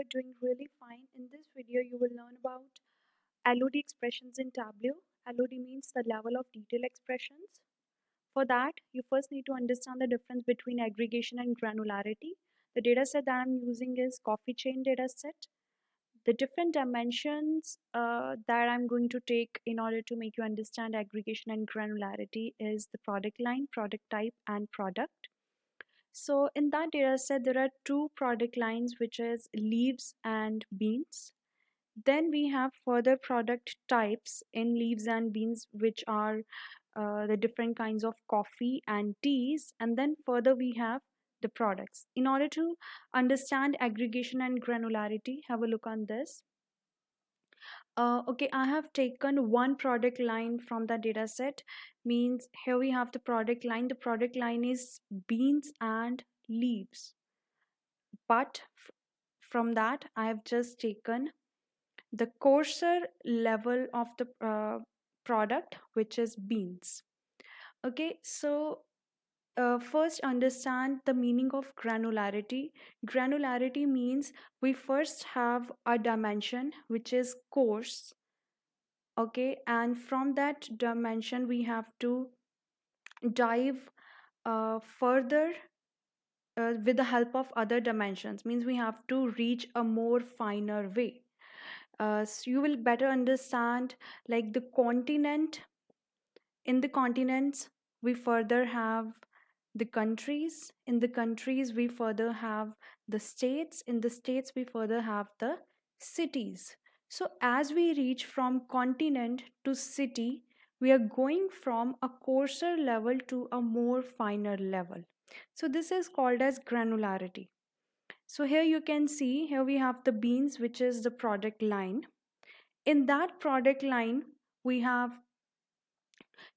you're doing really fine. In this video, you will learn about LOD expressions in Tableau. LOD means the level of detail expressions. For that, you first need to understand the difference between aggregation and granularity. The dataset that I'm using is coffee chain dataset. The different dimensions that I'm going to take in order to make you understand aggregation and granularity is the product line, product type, and product. So in that data set, there are two product lines, which is leaves and beans. Then we have further product types in leaves and beans, which are the different kinds of coffee and teas. And then further we have the products. In order to understand aggregation and granularity, have a look on this. Okay, I have taken one product line from the data set. Means here we have the product line. The product line is beans and leaves. But from that, I have just taken the coarser level of the product, which is beans. Okay, so first understand the meaning of granularity. Granularity means we first have a dimension which is coarse. Okay, and from that dimension we have to dive further with the help of other dimensions. Means we have to reach a more finer way. So you will better understand like the continent. In the continents we further have the countries. In the countries we further have the states. In the states we further have the cities. So as we reach from continent to city, we are going from a coarser level to a more finer level. So this is called as granularity. So here you can see, here we have the beans, which is the product line. In that product line we have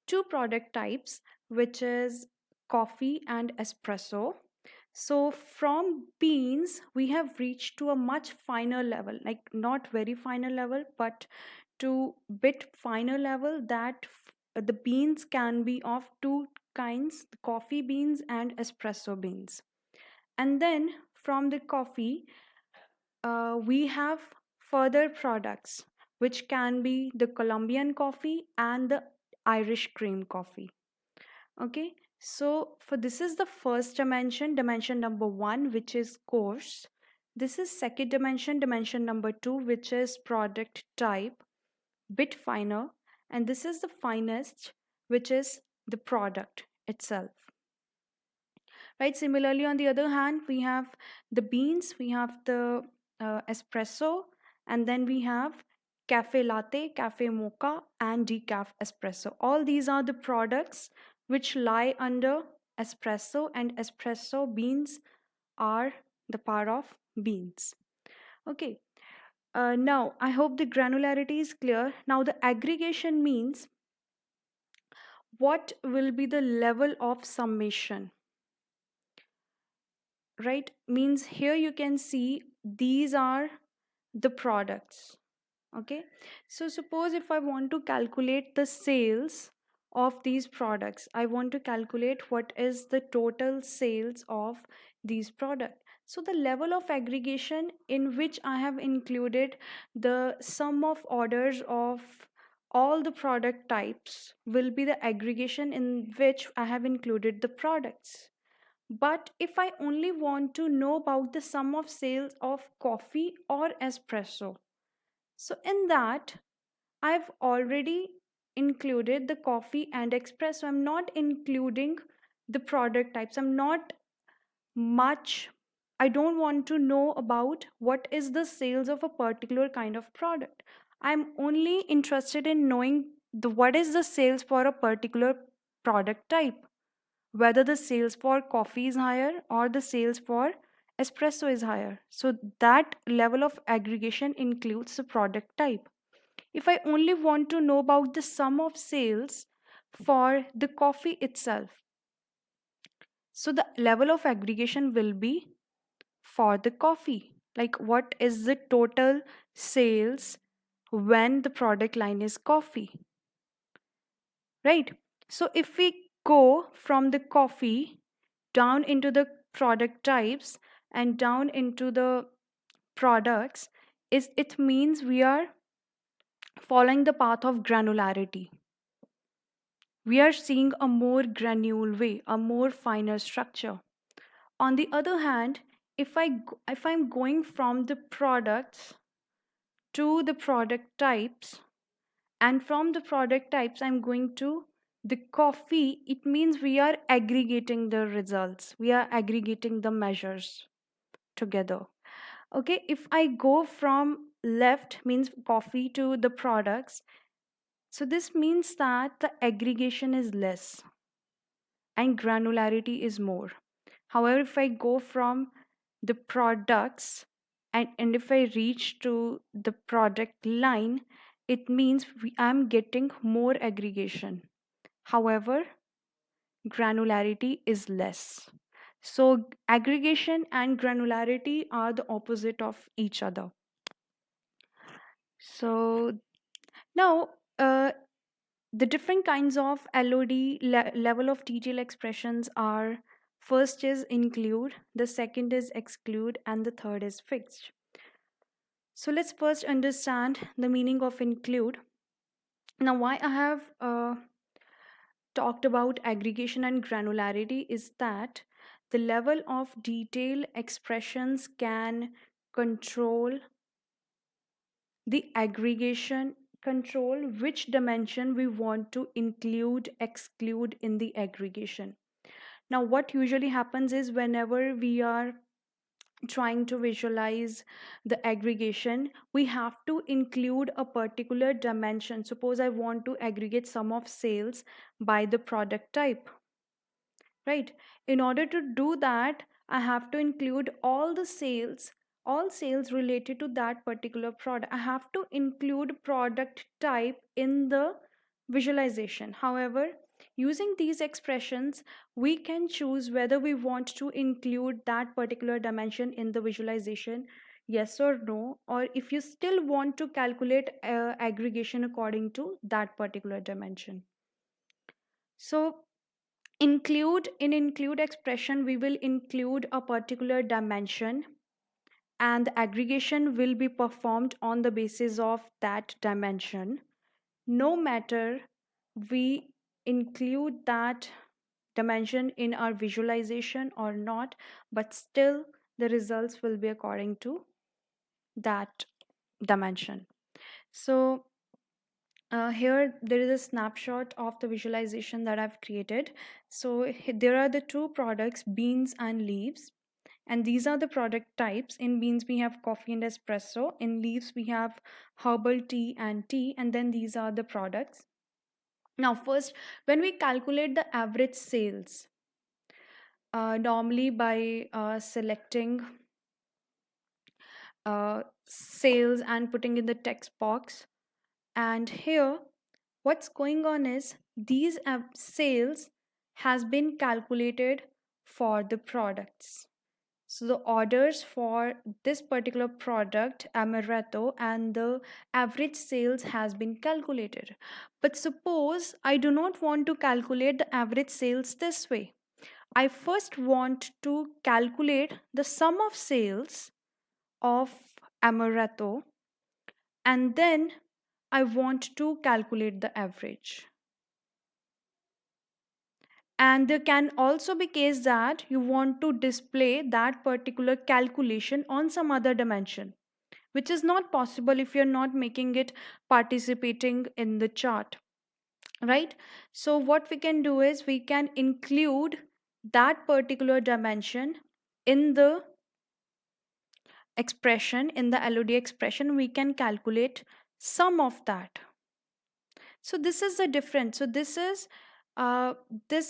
two product types, which is coffee and espresso. So from beans we have reached to a much finer level, like not very finer level, but to bit finer level, that the beans can be of two kinds, coffee beans and espresso beans. And then from the coffee we have further products, which can be the Colombian coffee and the Irish cream coffee. Okay, so for this is the first dimension, dimension number one, which is coarse. This is second dimension, dimension number two, which is product type, bit finer. And this is the finest, which is the product itself. Right, similarly on the other hand, we have the beans, we have the espresso, and then we have cafe latte, cafe mocha, and decaf espresso. All these are the products which lie under espresso, and espresso beans are the part of beans. Okay, now I hope the granularity is clear. Now the aggregation means what will be the level of summation. Right, means here you can see these are the products. Okay, so suppose if I want to calculate the sales of these products, I want to calculate what is the total sales of these products. So the level of aggregation in which I have included the sum of orders of all the product types will be the aggregation in which I have included the products. But if I only want to know about the sum of sales of coffee or espresso, so in that I've already included the coffee and espresso. I'm not including the product types. I don't want to know about what is the sales of a particular kind of product. I'm only interested in knowing what is the sales for a particular product type, whether the sales for coffee is higher or the sales for espresso is higher. So that level of aggregation includes the product type. If I only want to know about the sum of sales for the coffee itself, so the level of aggregation will be for the coffee. Like what is the total sales when the product line is coffee, right? So if we go from the coffee down into the product types and down into the products is it means we are following the path of granularity. We are seeing a more granule way, a more finer structure. On the other hand, if I'm going from the products to the product types, and from the product types I'm going to the coffee, it means we are aggregating the results. We are aggregating the measures together. Okay, if I go from left means coffee to the products, so this means that the aggregation is less and granularity is more. However, if I go from the products and if I reach to the product line, it means I'm getting more aggregation. However, granularity is less. So, aggregation and granularity are the opposite of each other. So, now the different kinds of LOD level of detail expressions are: first is include, the second is exclude, and the third is fixed. So let's first understand the meaning of include. Now, why I have talked about aggregation and granularity is that the level of detail expressions can control the aggregation, control which dimension we want to include, exclude in the aggregation. Now, what usually happens is whenever we are trying to visualize the aggregation, we have to include a particular dimension. Suppose I want to aggregate sum of sales by the product type, right? In order to do that, I have to include all sales related to that particular product. I have to include product type in the visualization. However, using these expressions, we can choose whether we want to include that particular dimension in the visualization, yes or no, or if you still want to calculate aggregation according to that particular dimension. So include expression, we will include a particular dimension, and the aggregation will be performed on the basis of that dimension, no matter we include that dimension in our visualization or not, but still the results will be according to that dimension. So here there is a snapshot of the visualization that I've created. So there are the two products, beans and leaves, and these are the product types. In beans we have coffee and espresso, in leaves we have herbal tea and tea, and then these are the products. Now first, when we calculate the average sales, normally by selecting sales and putting in the text box, and here what's going on is these sales has been calculated for the products. So the orders for this particular product amaretto and the average sales has been calculated. But suppose I do not want to calculate the average sales this way. I first want to calculate the sum of sales of amaretto, and then I want to calculate the average. And there can also be case that you want to display that particular calculation on some other dimension, which is not possible if you're not making it participating in the chart, right? So what we can do is we can include that particular dimension in the expression, in the LOD expression. We can calculate sum of that. So this is the difference. So this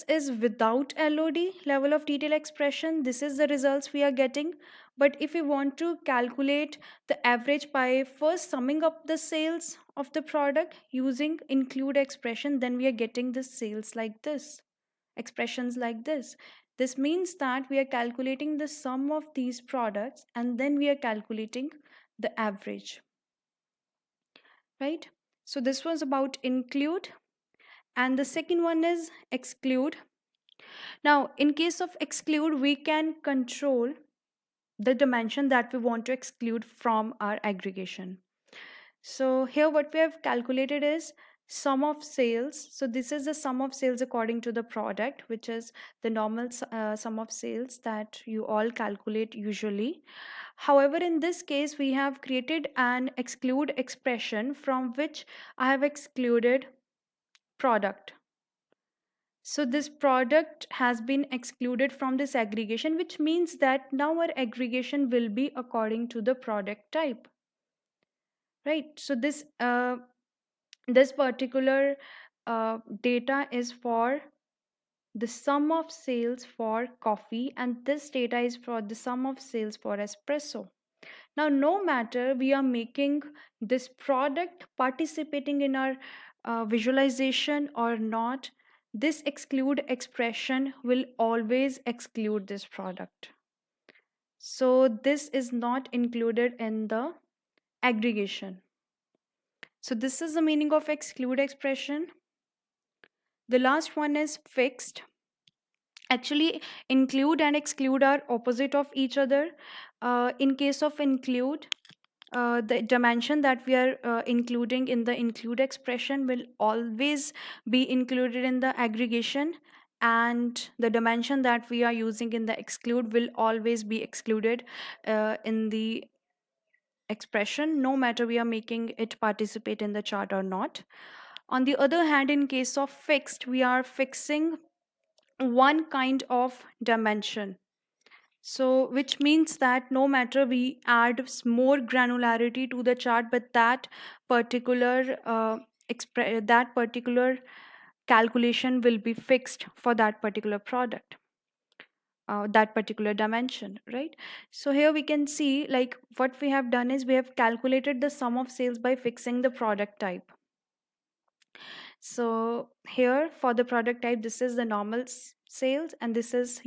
is without LOD, level of detail expression. This is the results we are getting. But if we want to calculate the average by first summing up the sales of the product using include expression, then we are getting the sales like this, expressions like this. This means that we are calculating the sum of these products and then we are calculating the average, right? So this was about include, and the second one is exclude. Now in case of exclude, we can control the dimension that we want to exclude from our aggregation. So here what we have calculated is sum of sales. So this is the sum of sales according to the product, which is the normal sum of sales that you all calculate usually. However, in this case, we have created an exclude expression from which I have excluded product. So this product has been excluded from this aggregation, which means that now our aggregation will be according to the product type, right? So this particular data is for the sum of sales for coffee, and this data is for the sum of sales for espresso. Now, no matter we are making this product participating in our visualization or not, this exclude expression will always exclude this product. So this is not included in the aggregation. So this is the meaning of exclude expression. The last one is fixed. Actually, include and exclude are opposite of each other. In case of include, the dimension that we are including in the include expression will always be included in the aggregation, and the dimension that we are using in the exclude will always be excluded in the expression, no matter we are making it participate in the chart or not. On the other hand, in case of fixed, we are fixing one kind of dimension. So, which means that no matter we add more granularity to the chart, but that particular that particular calculation will be fixed for that particular product, that particular dimension, right? So here we can see, like, what we have done is we have calculated the sum of sales by fixing the product type. So here for the product type, this is the normal sales, and this is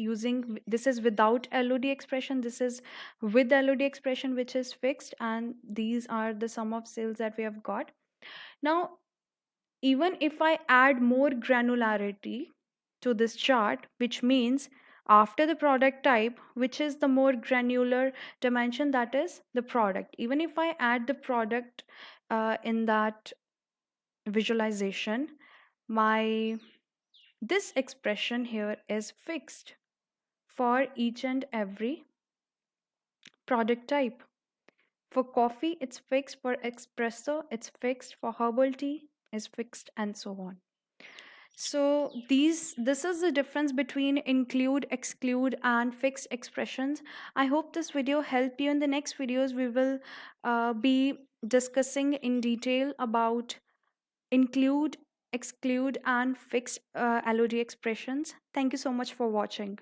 without LOD expression, this is with LOD expression, which is fixed, and these are the sum of sales that we have got. Now, even if I add more granularity to this chart, which means after the product type, which is the more granular dimension, that is the product, even if I add the product in that visualization, my this expression here is fixed for each and every product type. For coffee, it's fixed. For espresso, it's fixed. For herbal tea, is fixed, and so on. So this is the difference between include, exclude, and fixed expressions. I hope this video helped you. In the next videos, we will be discussing in detail about include, exclude, and fixed LOD expressions. Thank you so much for watching.